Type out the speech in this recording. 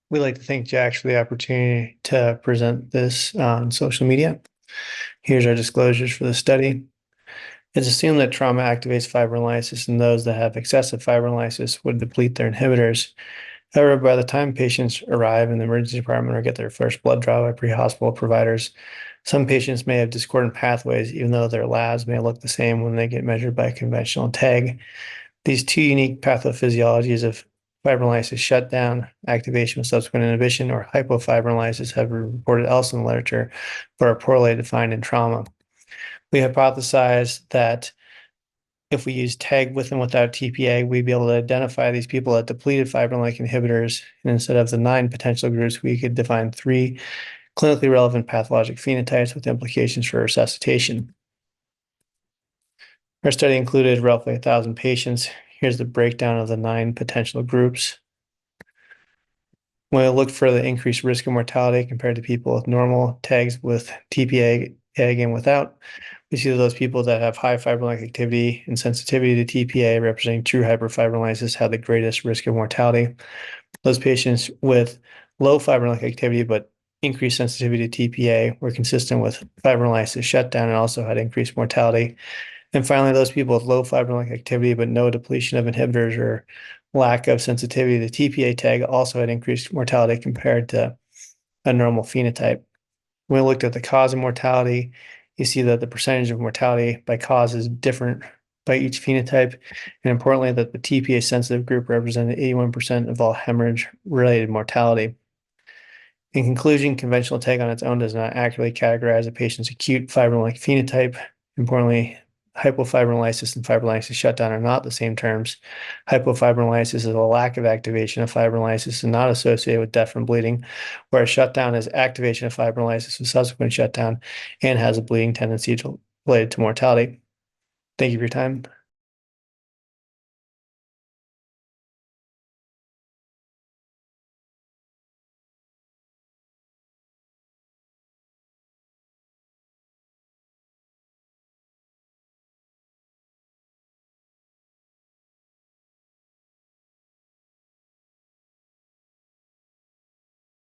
We'd like to thank JACS for the opportunity to present this on social media. Here's our disclosures for the study. It's assumed that trauma activates fibrinolysis, and those that have excessive fibrinolysis would deplete their inhibitors. However, by the time patients arrive in the emergency department or get their first blood draw by pre-hospital providers, some patients may have discordant pathways, even though their labs may look the same when they get measured by conventional TAG. These two unique pathophysiologies of fibrinolysis shutdown, activation with subsequent inhibition, or hypofibrinolysis have been reported elsewhere in the literature, but are poorly defined in trauma. We hypothesized that if we use TAG with and without TPA, we'd be able to identify these people at depleted fibrinolytic inhibitors. And instead of the 9 potential groups, we could define 3 clinically relevant pathologic phenotypes with implications for resuscitation. Our study included roughly 1,000 patients. Here's the breakdown of the 9 potential groups. When we looked for the increased risk of mortality compared to people with normal tags with TPA tag and without, we see that those people that have high fibrinolytic activity and sensitivity to TPA, representing true hyperfibrinolysis, have the greatest risk of mortality. Those patients with low fibrinolytic activity but increased sensitivity to TPA were consistent with fibrinolysis shutdown and also had increased mortality. And finally, those people with low fibrinolytic activity but no depletion of inhibitors or lack of sensitivity to TPA tag also had increased mortality compared to a normal phenotype. When we looked at the cause of mortality, you see that the percentage of mortality by cause is different by each phenotype, and importantly, that the TPA-sensitive group represented 81% of all hemorrhage-related mortality. In conclusion, conventional TAG on its own does not accurately categorize a patient's acute fibrinolytic phenotype. Importantly, hypofibrinolysis and fibrinolysis shutdown are not the same terms. Hypofibrinolysis is a lack of activation of fibrinolysis and not associated with death from bleeding, whereas shutdown is activation of fibrinolysis with subsequent shutdown and has a bleeding tendency related to mortality. Thank you for your time.